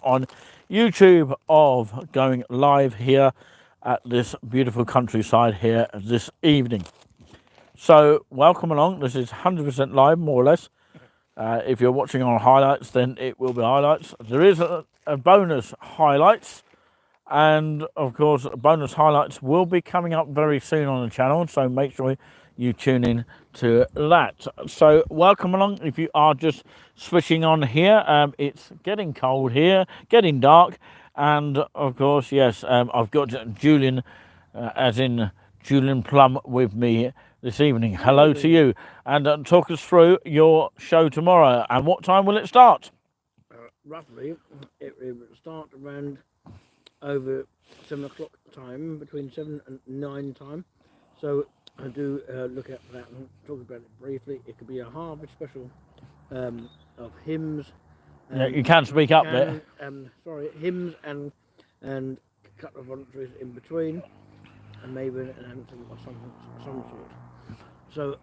on YouTube of going live here at this beautiful countryside here this evening. So welcome along. This is 100% live, more or less. If you're watching on highlights, then it will be highlights. There is a bonus highlights, and of course bonus highlights will be coming up very soon on the channel, so make sure you tune in to that. So welcome along. If you are just switching on here, it's getting cold here, getting dark, and of course, yes, I've got Julian, as in Julian Plum, with me this evening. Hello to you, and talk us through your show tomorrow, and what time will it start? Roughly, it will start around over 7 o'clock time, between 7 and 9 time. So I do look at that and talk about it briefly. It could be a harvest special of hymns. Yeah, you can speak up there. Sorry, hymns and a couple of voluntaries in between, and maybe an anthem of some sort. So,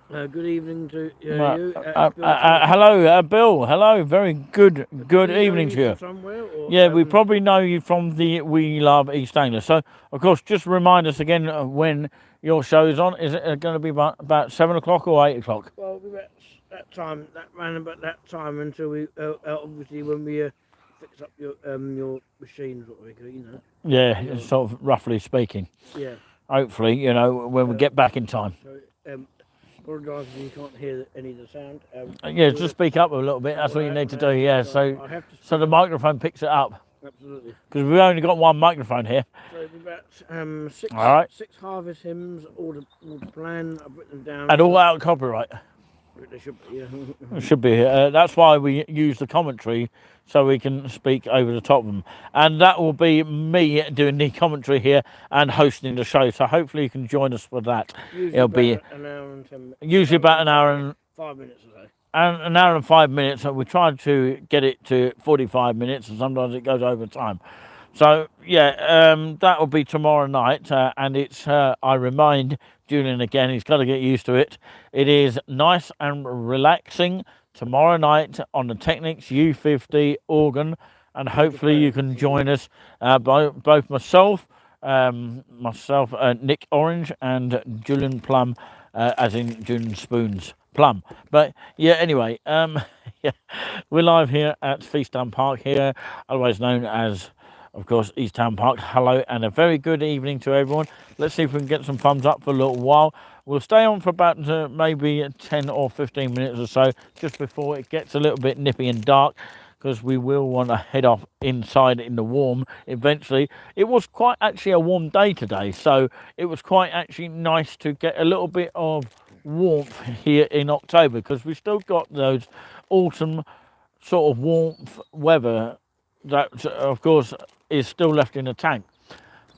good evening to you. Hello, Bill. Hello, very good evening to you. Yeah, we probably know you from the We Love East Anglia. So, of course, just remind us again when your show is on. Is it going to be about 7 o'clock or 8 o'clock? Well, we'll be about that time until we obviously when we fix up your machines, what we do, you know. Yeah, sort of roughly speaking. Yeah. Hopefully, you know, when we get back in time. So, apologise if you can't hear any of the sound. Yeah, just speak up a little bit. That's what you need to do. Yeah, so the microphone picks it up. Absolutely. Because we've only got one microphone here. So about six harvest hymns, all the plan. I've written them down. And all out of copyright. They should be. Yeah. It should be. That's why we use the commentary, so we can speak over the top of them. And that will be me doing the commentary here and hosting the show. So hopefully you can join us for that. It'll be an hour and 10 minutes. Usually about an hour and 5 minutes a day. And an hour and 5 minutes. So we try to get it to 45 minutes, and sometimes it goes over time. So yeah, that will be tomorrow night, and it's I remind Julian again, he's got to get used to it. It is nice and relaxing tomorrow night on the Technics U50 organ, and hopefully you can join us, both myself, Nick Orange, and Julian Plum, as in Julian Spoons Plum. But yeah, anyway, yeah, we're live here at Feastown Park here, otherwise known as, of course, East Town Park. Hello and a very good evening to everyone. Let's see if we can get some thumbs up for a little while. We'll stay on for about maybe 10 or 15 minutes or so, just before it gets a little bit nippy and dark, because we will want to head off inside in the warm eventually. It was quite actually a warm day today, so it was quite actually nice to get a little bit of warmth here in October, because we've still got those autumn sort of warmth weather that, of course, is still left in the tank,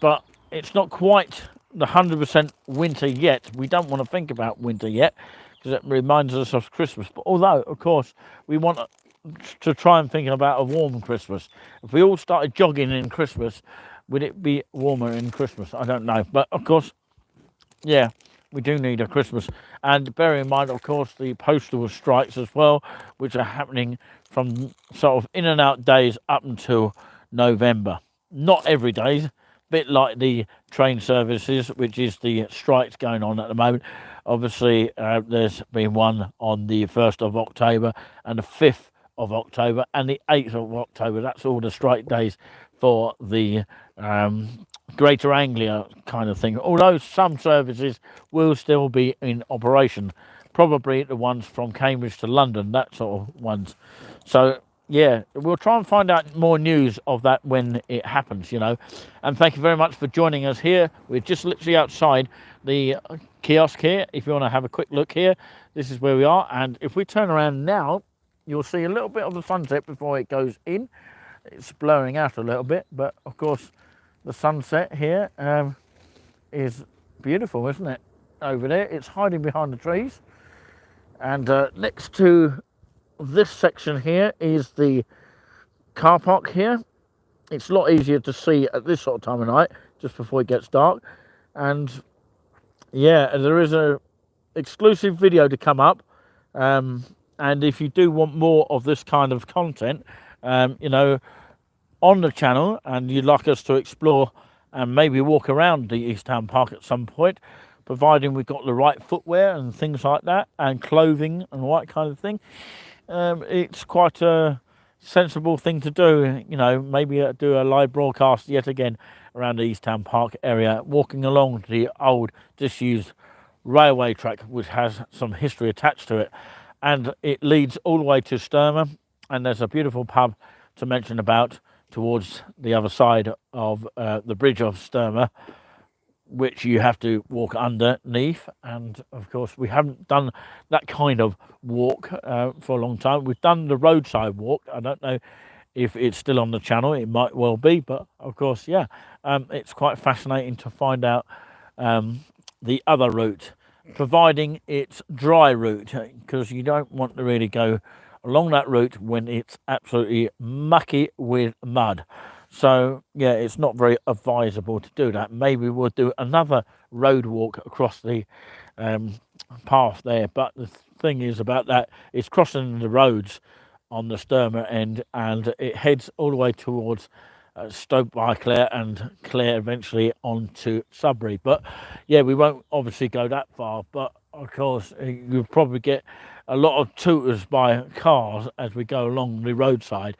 but it's not quite the 100% winter yet. We don't want to think about winter yet, because it reminds us of Christmas. But although, of course, we want to try and think about a warm Christmas. If we all started jogging in Christmas, would it be warmer in Christmas? I don't know. But of course, yeah, we do need a Christmas. And bear in mind, of course, the postal strikes as well, which are happening from sort of in and out days up until November. Not every day, a bit like the train services, which is the strikes going on at the moment. Obviously, there's been one on the 1st of October and the 5th of October and the 8th of October. That's all the strike days for the Greater Anglia kind of thing. Although some services will still be in operation, probably the ones from Cambridge to London, that sort of ones. So yeah, we'll try and find out more news of that when it happens, you know. And thank you very much for joining us here. We're just literally outside the kiosk here. If you want to have a quick look here, this is where we are. And if we turn around now, you'll see a little bit of the sunset before it goes in. It's blurring out a little bit, but of course the sunset here is beautiful, isn't it? Over there, it's hiding behind the trees. And next to this section here is the car park here. It's a lot easier to see at this sort of time of night, just before it gets dark. And yeah, there is a exclusive video to come up. And if you do want more of this kind of content, you know, on the channel and you'd like us to explore and maybe walk around the East Town Park at some point, providing we've got the right footwear and things like that, and clothing and all that kind of thing, it's quite a sensible thing to do. You know, maybe do a live broadcast yet again around the East Town Park area, walking along the old disused railway track, which has some history attached to it, and it leads all the way to Sturmer. And there's a beautiful pub to mention about towards the other side of the bridge of Sturmer, which you have to walk underneath. And of course, we haven't done that kind of walk for a long time. We've done the roadside walk. I don't know if it's still on the channel. It might well be, but of course, yeah, it's quite fascinating to find out the other route, providing it's dry route, because you don't want to really go along that route when it's absolutely mucky with mud. So yeah, it's not very advisable to do that. Maybe we'll do another road walk across the path there, but the thing is about that, it's crossing the roads on the Sturmer end, and it heads all the way towards Stoke by Clare, and Clare eventually on to Sudbury. But yeah, we won't obviously go that far, but of course you'll probably get a lot of tutors by cars as we go along the roadside.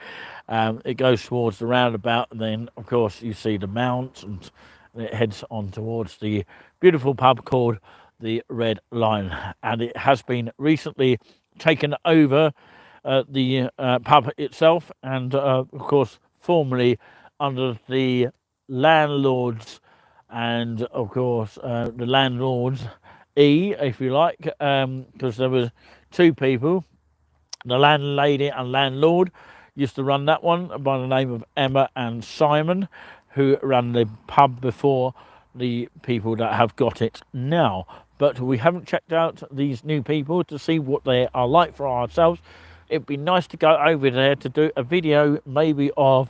It goes towards the roundabout, and then of course you see the Mount, and it heads on towards the beautiful pub called the Red Lion, and it has been recently taken over, the pub itself, and of course formerly under the landlords, and of course the landlords if you like, because there was two people, the landlady and landlord used to run that one by the name of Emma and Simon, who ran the pub before the people that have got it now. But we haven't checked out these new people to see what they are like for ourselves. It'd be nice to go over there to do a video maybe of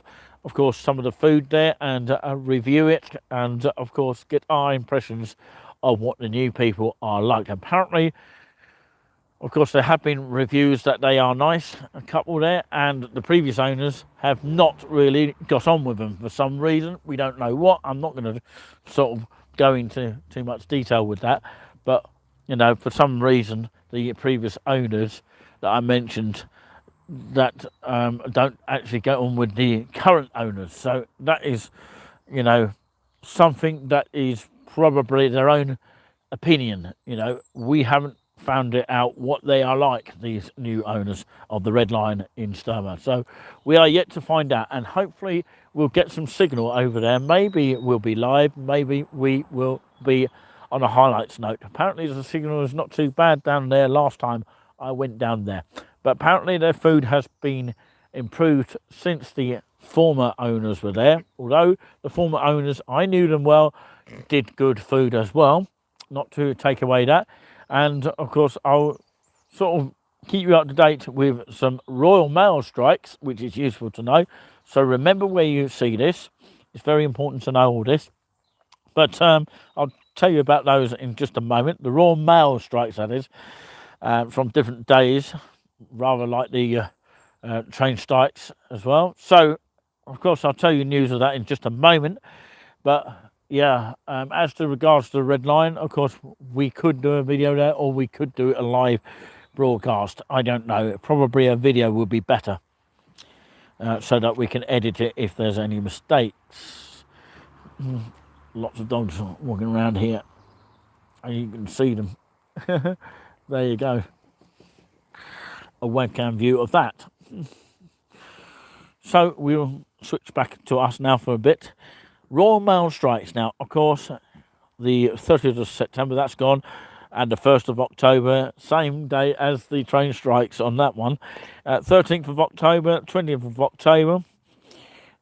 course some of the food there, and review it, and of course get our impressions of what the new people are like. Apparently, of course, there have been reviews that they are nice, a couple there, and the previous owners have not really got on with them for some reason. We don't know what. I'm not going to sort of go into too much detail with that, but you know, for some reason the previous owners that I mentioned that don't actually get on with the current owners. So that is, you know, something that is probably their own opinion. You know, we haven't found it out what they are like, these new owners of the Red Lion in Sturmer. So we are yet to find out, and hopefully we'll get some signal over there. Maybe we'll be live, maybe we will be on a highlights note. Apparently the signal is not too bad down there last time I went down there, but apparently their food has been improved since the former owners were there. Although the former owners, I knew them well, did good food as well, not to take away that. And of course I'll sort of keep you up to date with some Royal Mail strikes, which is useful to know. So remember where you see this. It's very important to know all this. But I'll tell you about those in just a moment. The Royal Mail strikes, that is, from different days, rather like the train strikes as well. So of course I'll tell you news of that in just a moment. But yeah, as to regards to the Red Lion, of course we could do a video there, or we could do a live broadcast. I don't know, probably a video would be better, so that we can edit it if there's any mistakes. Lots of dogs walking around here, and you can see them. There you go, a webcam view of that. So we'll switch back to us now for a bit. Royal Mail strikes now, of course, the 30th of September, that's gone, and the 1st of October, same day as the train strikes on that one. 13th of October, 20th of October,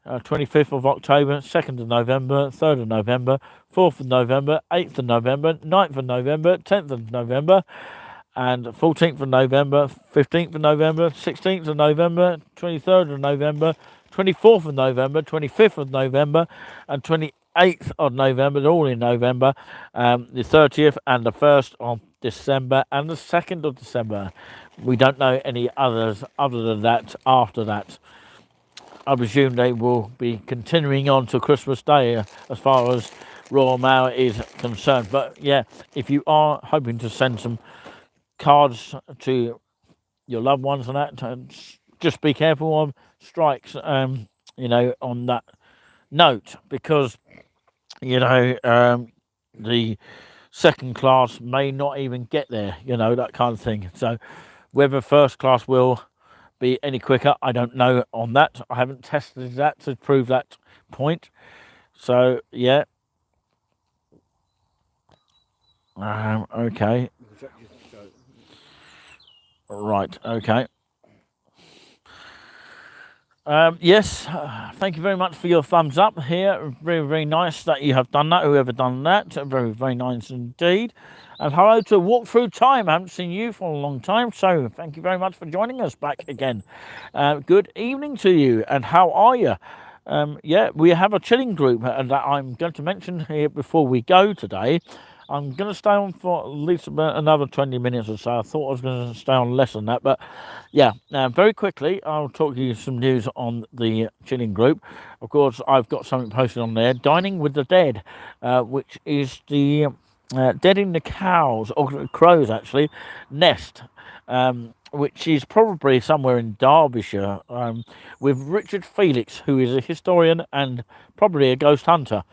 25th of October, 2nd of November, 3rd of November, 4th of November, 8th of November, 9th of November, 10th of November, and 14th of November, 15th of November, 16th of November, 23rd of November, 24th of November, 25th of November, and 28th of November. They're all in November. The 30th and the 1st of December and the 2nd of December. We don't know any others other than that after that. I presume they will be continuing on to Christmas Day as far as Royal Mail is concerned. But yeah, if you are hoping to send some cards to your loved ones and that, just be careful of strikes, on that note, because, the second class may not even get there, that kind of thing. So whether first class will be any quicker, I don't know on that. I haven't tested that to prove that point. So yeah. Okay. Right. Okay. Yes, thank you very much for your thumbs up here. Very, very nice that you have done that, whoever done that. Very, very nice indeed. And hello to Walk Through Time. I haven't seen you for a long time, so thank you very much for joining us back again. Good evening to you, and how are you? Yeah, we have a chilling group that I'm going to mention here before we go today. I'm going to stay on for at least about another 20 minutes or so. I thought I was going to stay on less than that, but yeah, very quickly, I'll talk you some news on the chilling group. Of course, I've got something posted on there, Dining with the Dead, which is the Dead in the Cows, or Crows actually, nest, which is probably somewhere in Derbyshire, with Richard Felix, who is a historian and probably a ghost hunter.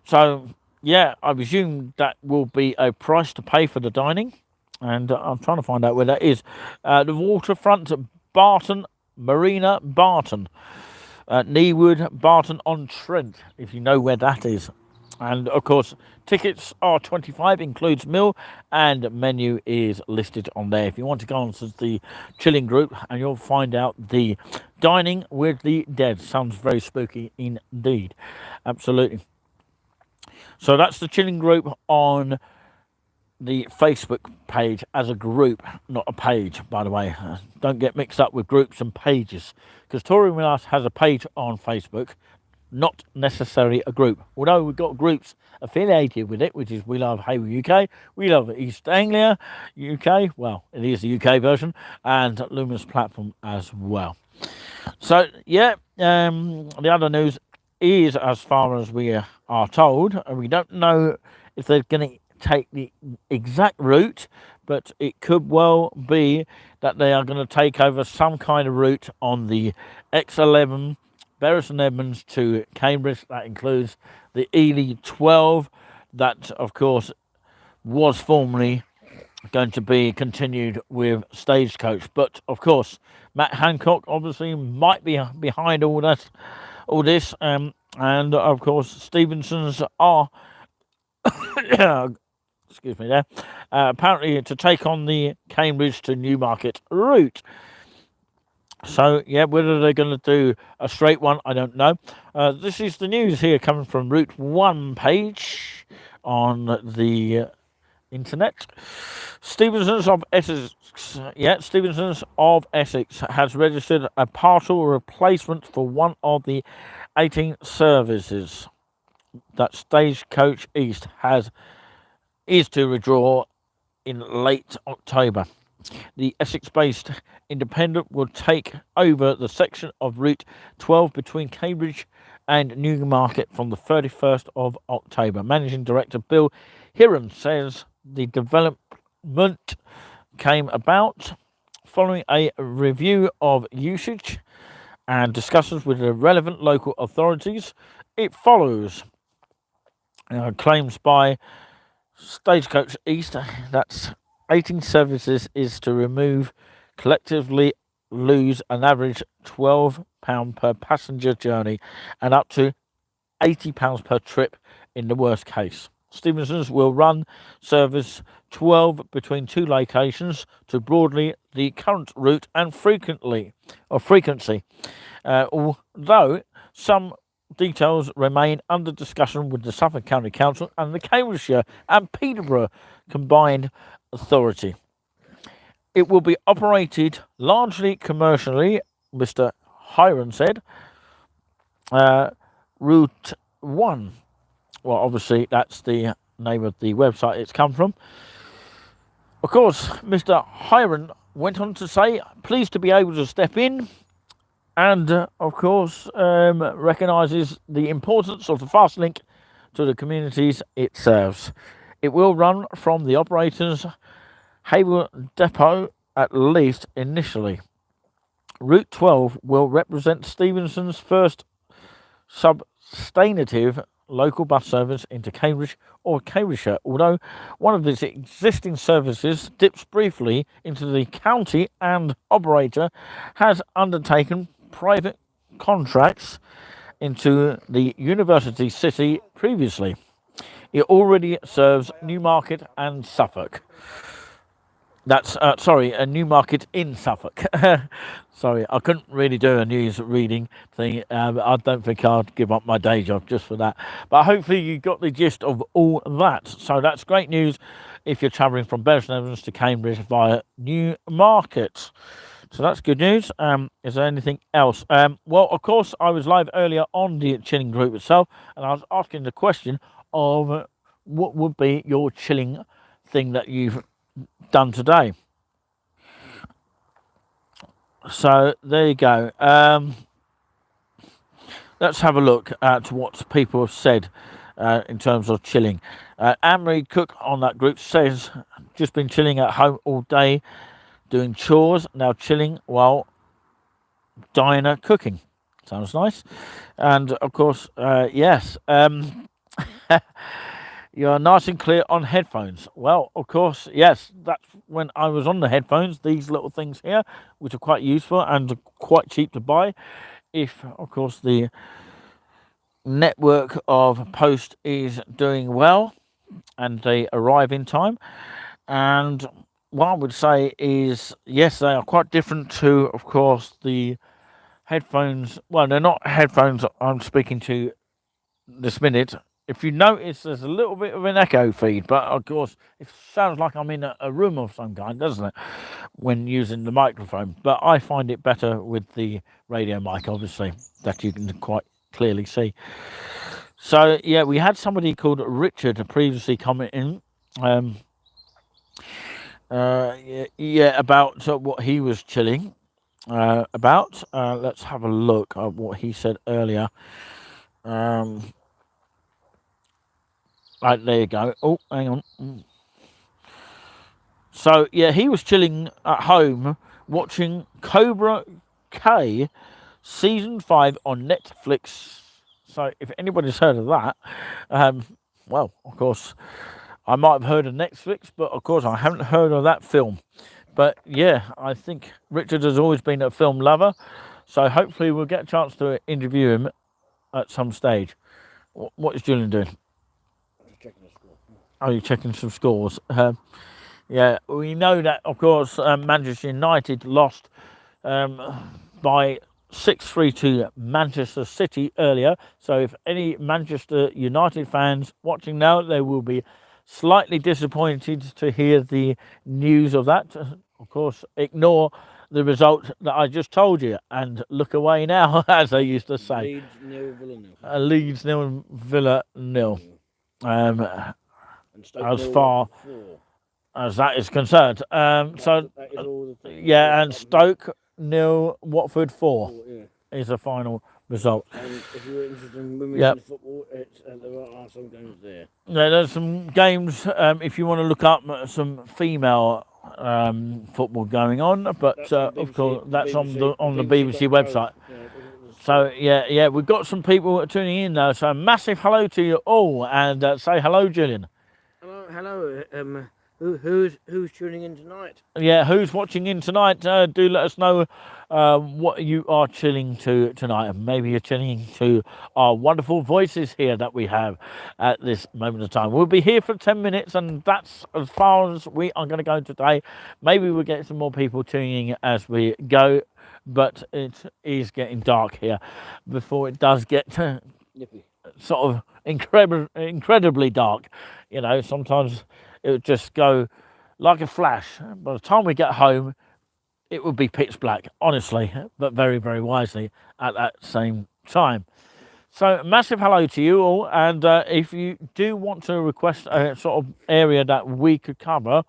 So yeah, I presume that will be a price to pay for the dining, and I'm trying to find out where that is. The waterfront, Barton Marina, Barton, Newood, Barton-on-Trent, if you know where that is. And of course, tickets are 25, includes meal, and menu is listed on there. If you want to go on to the chilling group, and you'll find out the Dining with the Dead. Sounds very spooky indeed. Absolutely. So that's the chilling group on the Facebook page as a group, not a page, by the way. Don't get mixed up with groups and pages, because Touring With Us has a page on Facebook, not necessarily a group. Although we've got groups affiliated with it, which is We Love Hayward UK, We Love East Anglia UK, well, it is the UK version, and Luminous Platform as well. So yeah, the other news is, as far as we are told, we don't know if they're going to take the exact route, but it could well be that they are going to take over some kind of route on the X11 Bury St Edmunds to Cambridge. That includes the Ely 12, that of course was formerly going to be continued with Stagecoach, but of course Matt Hancock obviously might be behind all this, and of course Stevenson's are excuse me there, apparently to take on the Cambridge to Newmarket route. So yeah, whether they're going to do a straight one, I don't know. This is the news here coming from Route 1 page on the internet. Stevenson's of Essex, Stevenson's of Essex has registered a partial replacement for one of the 18 services that Stagecoach East is to withdraw in late October. The Essex-based Independent will take over the section of Route 12 between Cambridge and Newmarket from the 31st of October. Managing Director Bill Hiran says the development came about following a review of usage and discussions with the relevant local authorities. It follows claims by Stagecoach East that's 18 services is to collectively lose an average £12 per passenger journey and up to £80 per trip in the worst case. Stevenson's will run service 12 between two locations to broadly the current route and frequency. Although some details remain under discussion with the Suffolk County Council and the Cambridgeshire and Peterborough Combined Authority. It will be operated largely commercially, Mr. Hiran said. Route 1. Well, obviously, that's the name of the website it's come from. Of course, Mr. Hiran went on to say, pleased to be able to step in and of course recognises the importance of the fast link to the communities it serves. It will run from the operator's Hayward depot at least initially. Route 12 will represent Stevenson's first substantive local bus service into Cambridge or Cambridgeshire, although one of its existing services dips briefly into the county and operator has undertaken private contracts into the university city previously. It already serves Newmarket and Suffolk. That's a Newmarket in Suffolk. Sorry, I couldn't really do a news reading thing. I don't think I'd give up my day job just for that. But hopefully you got the gist of all that. So that's great news if you're travelling from Bury St Edmunds to Cambridge via Newmarket. So that's good news. Is there anything else? Well, of course, I was live earlier on the chilling group itself, and I was asking the question of what would be your chilling thing that you've done today. So there you go. Let's have a look at what people have said in terms of chilling. Anne-Marie Cook on that group says, just been chilling at home all day, doing chores, now chilling while diner cooking. Sounds nice. And of course, yes. You're nice and clear on headphones. Well, of course, yes, that's when I was on the headphones, these little things here, which are quite useful and quite cheap to buy. If, of course, the network of post is doing well and they arrive in time. And what I would say is, yes, they are quite different to, of course, the headphones. Well, they're not headphones I'm speaking to this minute. If you notice, there's a little bit of an echo feed, but of course, it sounds like I'm in a room of some kind, doesn't it, when using the microphone? But I find it better with the radio mic, obviously, that you can quite clearly see. So, yeah, we had somebody called Richard previously comment in. About what he was chilling about. Let's have a look at what he said earlier. Right, there you go. Oh, hang on. So, yeah, he was chilling at home watching Cobra Kai Season 5 on Netflix. So, if anybody's heard of that, well, of course, I might have heard of Netflix, but of course, I haven't heard of that film. But, yeah, I think Richard has always been a film lover. So, hopefully, we'll get a chance to interview him at some stage. What is Julian doing? Oh, you're checking some scores. Yeah, we know that, of course, Manchester United lost by 6-3 to Manchester City earlier. So if any Manchester United fans watching now, they will be slightly disappointed to hear the news of that. Of course, ignore the result that I just told you and look away now, as they used to say. Leeds nil, Villa nil. Leeds 0, Villa 0. As far as that is concerned. And Stoke 0, Watford 4 is the final result. And if you're interested in women's football, there are some games there. Yeah, there's some games if you want to look up some female football going on, but of course that's on the BBC website. So yeah, we've got some people tuning in now. So massive hello to you all, and say hello, Julian. Hello. Who's tuning in tonight? Yeah, who's watching in tonight? Do let us know what you are chilling to tonight. And maybe you're chilling to our wonderful voices here that we have at this moment of time. We'll be here for 10 minutes, and that's as far as we are going to go today. Maybe we'll get some more people tuning in as we go, but it is getting dark here before it does get sort of incredibly dark. You know, sometimes it would just go like a flash. By the time we get home, it would be pitch black, honestly, but very, very wisely at that same time. So massive hello to you all. And if you do want to request a sort of area that we could cover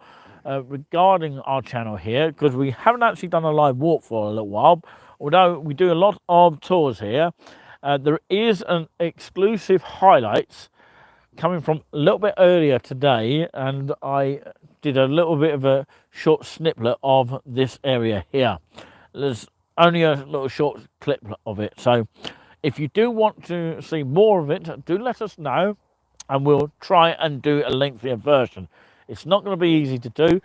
regarding our channel here, because we haven't actually done a live walk for a little while, although we do a lot of tours here, there is an exclusive highlights coming from a little bit earlier today, and I did a little bit of a short snippet of this area here. There's only a little short clip of it, so if you do want to see more of it, do let us know, and we'll try and do a lengthier version. It's not going to be easy to do,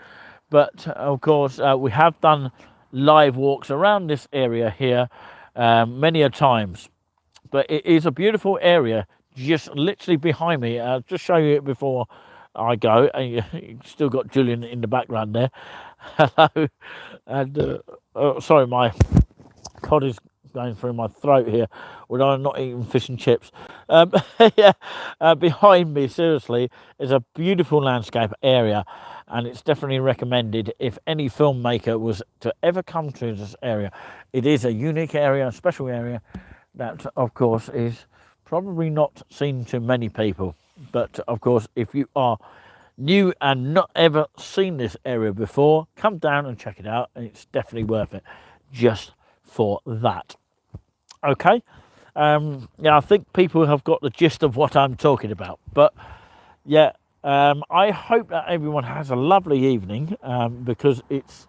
but of course we have done live walks around this area here many a times. But it is a beautiful area just literally behind me. I'll just show you it before I go. And you still got Julian in the background there. Hello. And sorry, my cod is going through my throat here, although I'm not eating fish and chips. Yeah, behind me, seriously, is a beautiful landscape area, and it's definitely recommended if any filmmaker was to ever come to this area. It is a unique area, a special area that, of course, is probably not seen to many people. But of course, if you are new and not ever seen this area before, come down and check it out, and it's definitely worth it just for that. Okay, yeah, I think people have got the gist of what I'm talking about. But yeah, I hope that everyone has a lovely evening, because it's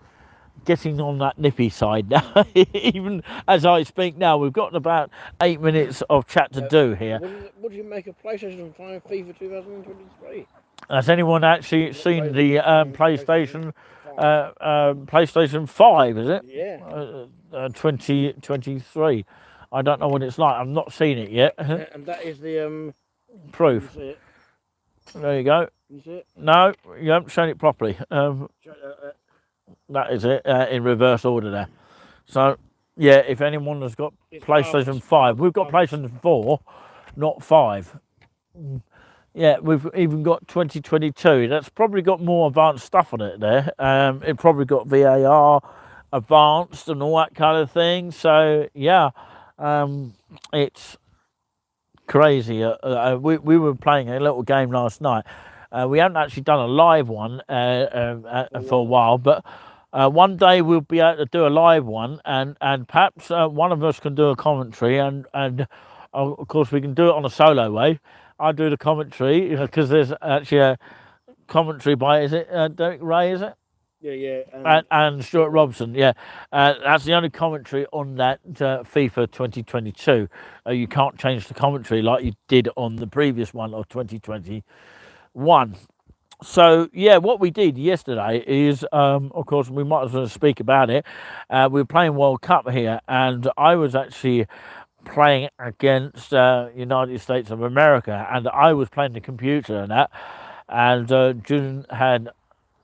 getting on that nippy side now. Even as I speak now, we've got about 8 minutes of chat to do here. What do you make of PlayStation 5 FIFA 2023? Has anyone actually seen the PlayStation 5, is it? Yeah. 2023. I don't know what it's like. I've not seen it yet. And that is the Proof. You see it? There you go. You see it? No, you haven't shown it properly. That is it, in reverse order there. So, yeah, if anyone has got It's PlayStation 5, we've got PlayStation 4, not 5. Yeah, we've even got 2022. That's probably got more advanced stuff on it there. It probably got VAR advanced and all that kind of thing. So, yeah, it's crazy. We were playing a little game last night. We haven't actually done a live one for a while, but one day we'll be able to do a live one, and perhaps one of us can do a commentary, and of course we can do it on a solo way. I do the commentary because there's actually a commentary by, is it Derek Ray, is it? Yeah. And Stuart Robson, yeah. That's the only commentary on that FIFA 2022. You can't change the commentary like you did on the previous one of 2021. So, yeah, what we did yesterday is, of course, we might as well speak about it. We were playing World Cup here, and I was actually playing against United States of America, and I was playing the computer and that, and June had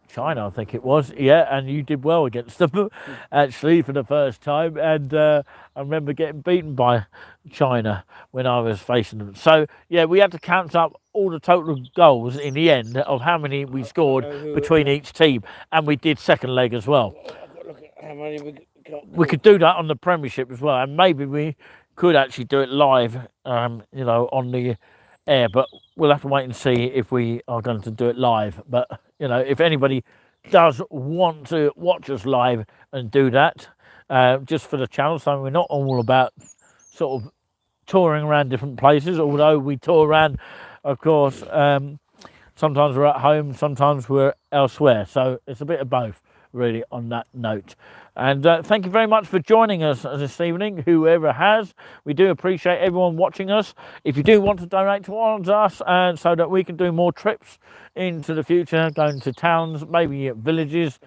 China, I think it was, yeah, and you did well against them actually for the first time, and I remember getting beaten by China when I was facing them. So yeah, we had to count up all the total goals in the end of how many we scored between each team, and we did second leg as well. I've got to look at how many we got. We could do that on the Premiership as well, and maybe we could actually do it live, on the air, but we'll have to wait and see if we are going to do it live. But if anybody does want to watch us live and do that, just for the channel, so we're not all about sort of touring around different places, although we tour around, of course. Sometimes we're at home, sometimes we're elsewhere, so it's a bit of both really on that note. And thank you very much for joining us this evening, whoever has. We do appreciate everyone watching us. If you do want to donate towards us, and so that we can do more trips into the future, going to towns, maybe villages,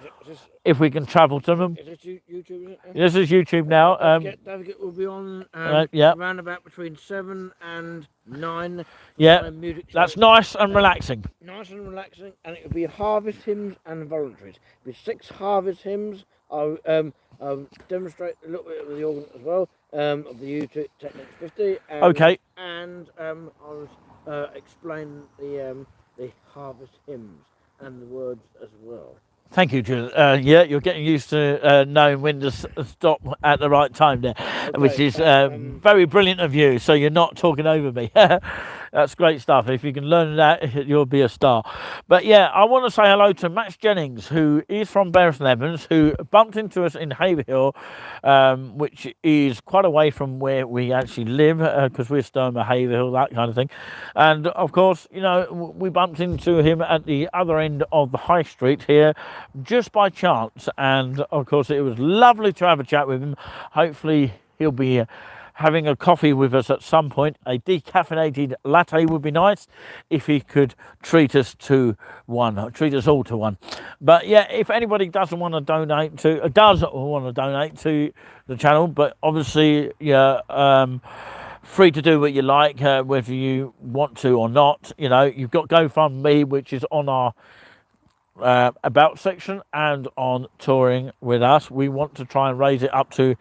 if we can travel to them. Is this YouTube? This is YouTube now. Don't forget we'll be on around about between 7 and 9. Yeah, that's nice and relaxing. Nice and relaxing, and it will be harvest hymns and voluntaries. It'll be 6 harvest hymns. I'll demonstrate a little bit of the organ as well, of the YouTube Technics 50. Okay. And I'll explain the harvest hymns and the words as well. Thank you, Jules. Yeah, you're getting used to knowing when to stop at the right time there, okay, which is very brilliant of you, so you're not talking over me. That's great stuff. If you can learn that, you'll be a star. But yeah, I want to say hello to Max Jennings, who is from Bury St Evans, who bumped into us in Haverhill, which is quite away from where we actually live, because we're Sturmer, Haverhill, that kind of thing. And of course, you know, we bumped into him at the other end of the high street here just by chance. And of course, it was lovely to have a chat with him. Hopefully, he'll be having a coffee with us at some point. A decaffeinated latte would be nice if he could treat us to one, treat us all to one. But yeah, if anybody does want to donate to the channel, but obviously, yeah, free to do what you like, whether you want to or not. You know, you've got GoFundMe, which is on our about section, and on touring with us. We want to try and raise it up to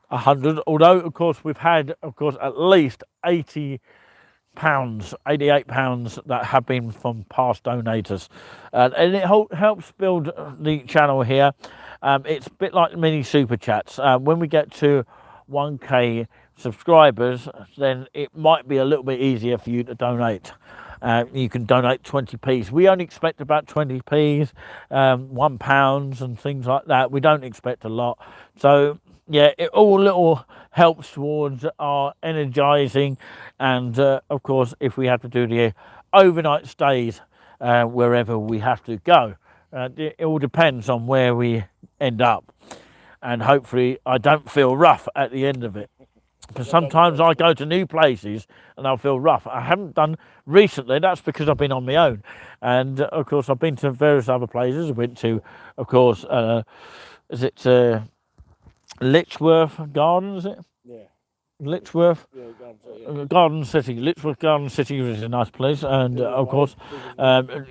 100, although of course we've had, of course, at least 88 pounds that have been from past donators, and it helps build the channel here. It's a bit like mini super chats. When we get to 1k subscribers, then it might be a little bit easier for you to donate. You can donate 20p's. We only expect about 20p's, £1 and things like that. We don't expect a lot. So yeah, it all little helps towards our energizing. And of course, if we have to do the overnight stays wherever we have to go, it all depends on where we end up. And hopefully I don't feel rough at the end of it. Because sometimes I go to new places and I'll feel rough. I haven't done recently. That's because I've been on my own. And of course, I've been to various other places. I went to, of course, is it Litchworth Garden, is it? Yeah. Litchworth Garden City, yeah. Litchworth Garden City is a nice place, and of course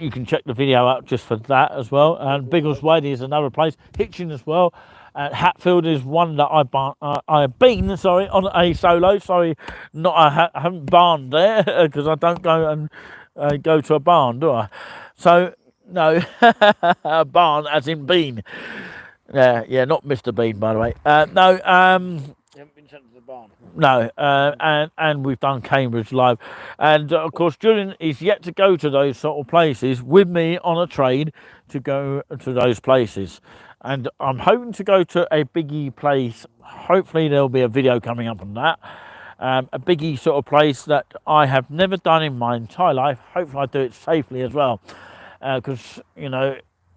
you can check the video out just for that as well. And Biggleswade is another place. Hitchin as well. Hatfield is one that I've been on a solo. Sorry, I haven't barned there because I don't go and go to a barn, do I? So no, a barn as in bean. Yeah, not Mr. Bean, by the way. No, You haven't been sent to the barn. no, and we've done Cambridge Live, and of course Julian is yet to go to those sort of places with me on a trade to go to those places, and I'm hoping to go to a biggie place. Hopefully there'll be a video coming up on that. A biggie sort of place that I have never done in my entire life. Hopefully I do it safely as well, because you know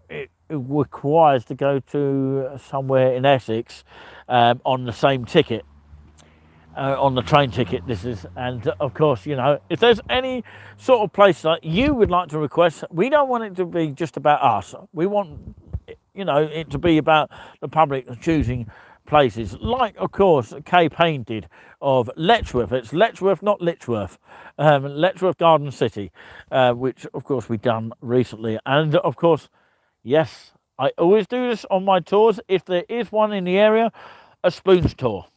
it requires to go to somewhere in Essex on the same ticket. On the train ticket this is, and of course, you know, if there's any sort of place that you would like to request, we don't want it to be just about us. We want, you know, it to be about the public choosing places, like of course Kay Payne did of Letchworth. It's Letchworth, not Litchworth. Letchworth Garden City, which of course we done recently. And of course, yes, I always do this on my tours. If there is one in the area, a spoons tour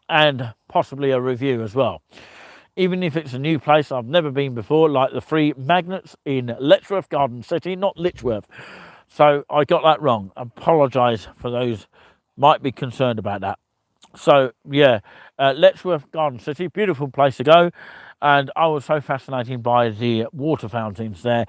and possibly a review as well, even if it's a new place I've never been before, like the Three Magnets in Letchworth Garden City, not Litchworth. So I got that wrong. I apologise for those might be concerned about that. So yeah, Letchworth Garden City, beautiful place to go. And I was so fascinated by the water fountains there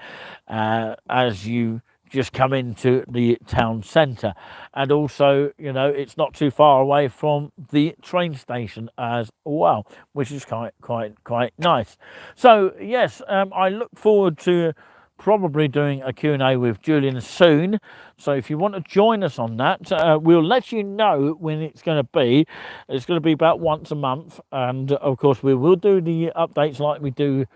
as you just come into the town centre, and also, you know, it's not too far away from the train station as well, which is quite nice. So yes, I look forward to probably doing a Q&A with Julian soon. So if you want to join us on that, we'll let you know when it's going to be. It's going to be about once a month, and of course we will do the updates like we do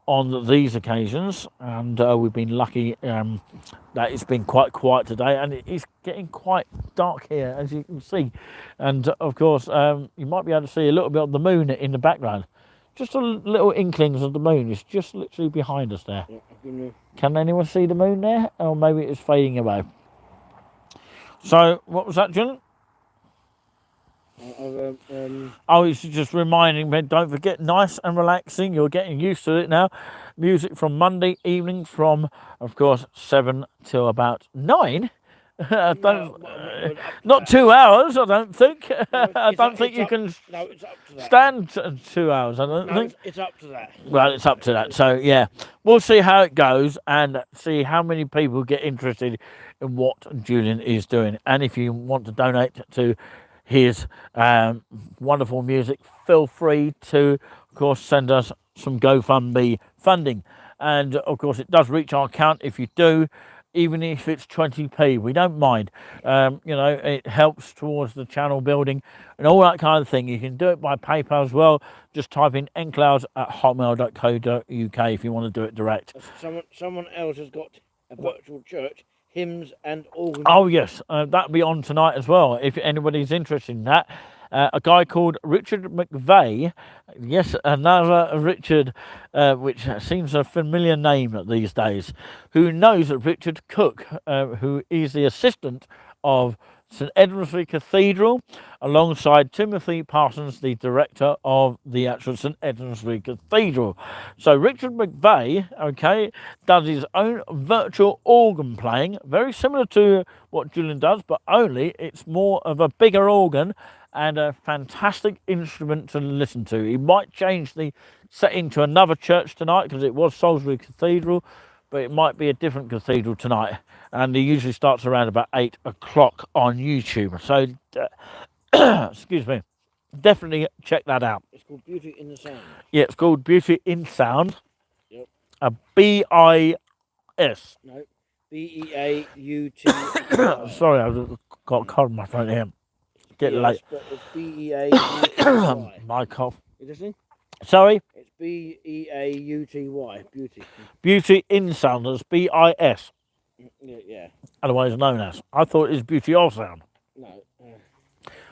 on these occasions. And we've been lucky that it's been quite quiet today, and it is getting quite dark here, as you can see. And of course you might be able to see a little bit of the moon in the background. Just a little inklings of the moon. It's just literally behind us there. Yeah, can anyone see the moon there? Or maybe it's fading away. So what was that, Julian? Oh, it's just reminding me, don't forget, nice and relaxing. You're getting used to it now. Music from Monday evening from, of course, 7 till about 9. I don't, No, well, up to not that. 2 hours, I don't think. No, I it's don't up- think it's you up- can No, it's up to that. stand 2 hours, I don't No, think. it's up to that. Well, it's up to that. So, yeah, we'll see how it goes and see how many people get interested in what Julian is doing. And if you want to donate to his wonderful music, feel free to, of course, send us some GoFundMe funding. And, of course, it does reach our account if you do. Even if it's 20p, we don't mind. You know, it helps towards the channel building and all that kind of thing. You can do it by PayPal as well. Just type in nclouds@hotmail.co.uk if you want to do it direct. Someone else has got a virtual church, hymns and organ. Oh, yes, that'll be on tonight as well, if anybody's interested in that. A guy called Richard McVeigh, yes, another Richard, which seems a familiar name these days, who knows Richard Cook, who is the assistant of St Edmundsbury Cathedral, alongside Timothy Parsons, the director of the actual St Edmundsbury Cathedral. So Richard McVeigh, okay, does his own virtual organ playing, very similar to what Julian does, but only it's more of a bigger organ and a fantastic instrument to listen to. He might change the setting to another church tonight because it was Salisbury Cathedral, but it might be a different cathedral tonight. And he usually starts around about 8 o'clock on YouTube. So, excuse me, definitely check that out. It's called Beauty in the Sound. Yeah, it's called Beauty in Sound. Yep. A B-I-S. No, BEAUT. Sorry, I've got a cold in my throat here. Getting late. It's BEAUTY. My cough. You listening? Sorry? It's BEAUTY. Beauty. Beauty in Sound. That's B-I-S. Yeah. Otherwise known as. I thought it was Beauty of Sound. No.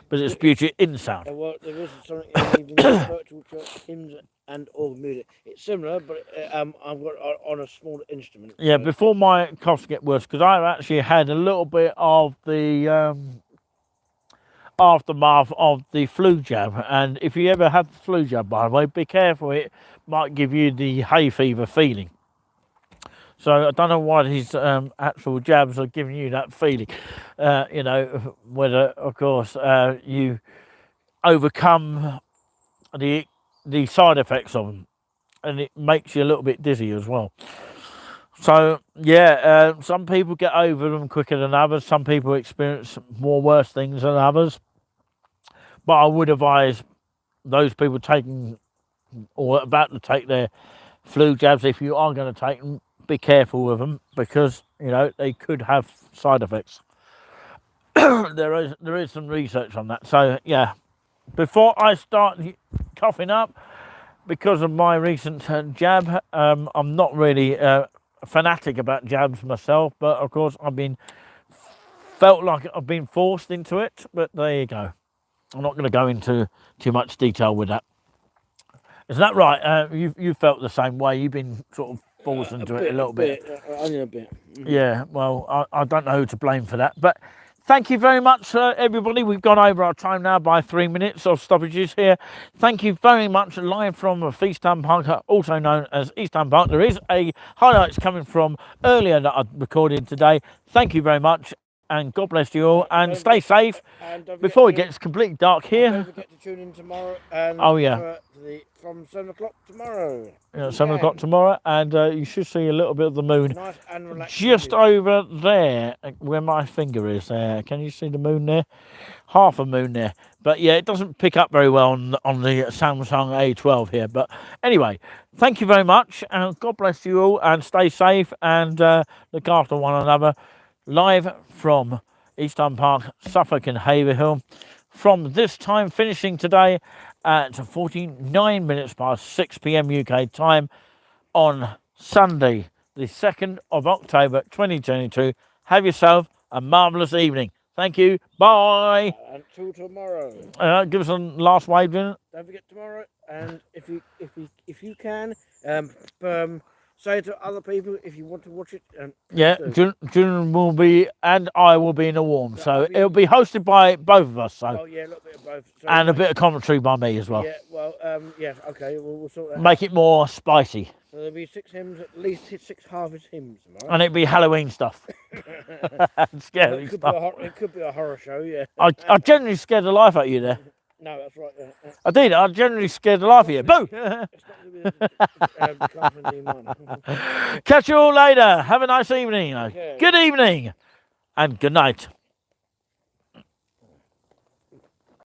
But it's Beauty in Sound. Well, there is something even virtual church hymns and organ music. It's similar, but I've got on a smaller instrument. Yeah, before my coughs get worse, because I've actually had a little bit of the aftermath of the flu jab. And if you ever have the flu jab, by the way, be careful. It might give you the hay fever feeling. So I don't know why these actual jabs are giving you that feeling. You know, whether, of course, you overcome the side effects of them. And it makes you a little bit dizzy as well. So, yeah, some people get over them quicker than others. Some people experience more worse things than others. But I would advise those people taking or about to take their flu jabs, if you are going to take them, be careful with them because, you know, they could have side effects. There is some research on that. So, yeah, before I start coughing up, because of my recent jab, I'm not really a fanatic about jabs myself, but of course felt like I've been forced into it, but there you go. I'm not going to go into too much detail with that. Isn't that right? You felt the same way. You've been sort of forced into it a little bit. Only a bit. Yeah, well, I don't know who to blame for that, but thank you very much, everybody. We've gone over our time now by 3 minutes of stoppages here. Thank you very much. Live from Feastham Park, also known as Eastham Park. There is a highlights coming from earlier that I recorded today. Thank you very much, and God bless you all, and stay safe before it gets completely dark here. Don't forget to tune in tomorrow. And Oh, yeah. From 7 o'clock tomorrow. Yeah, 7 o'clock tomorrow, and you should see a little bit of the moon. Nice and relaxing. Just over there, where my finger is there. Can you see the moon there? Half a moon there. But yeah, it doesn't pick up very well on the Samsung A12 here. But anyway, thank you very much, and God bless you all, and stay safe, and look after one another. Live from Eastham Park, Suffolk and Haverhill. From this time, finishing today at 49 minutes past 6 p.m. UK time on Sunday, the 2nd of October 2022. Have yourself a marvellous evening. Thank you. Bye. Until tomorrow. Give us a last wave, didn't it? Don't forget tomorrow. And if you can, say to other people if you want to watch it. Yeah, June will be, and I will be in the warm. So it'll be hosted by both of us. So. Oh yeah, a little bit of both. So and a bit of commentary by me as well. Yeah, well, Yes, okay, we'll sort that out. Make it more spicy. So there'll be 6 hymns, at least 6 harvest hymns, am I right? And it'd be Halloween stuff. And Well, scary it could stuff. it could be a horror show, yeah. I generally scared the life out of you there. No, that's right. I did. I generally scared the life out of you. Boo! It's not going to be the Carpentry one. Catch you all later. Have a nice evening. Okay. Good evening. And good night.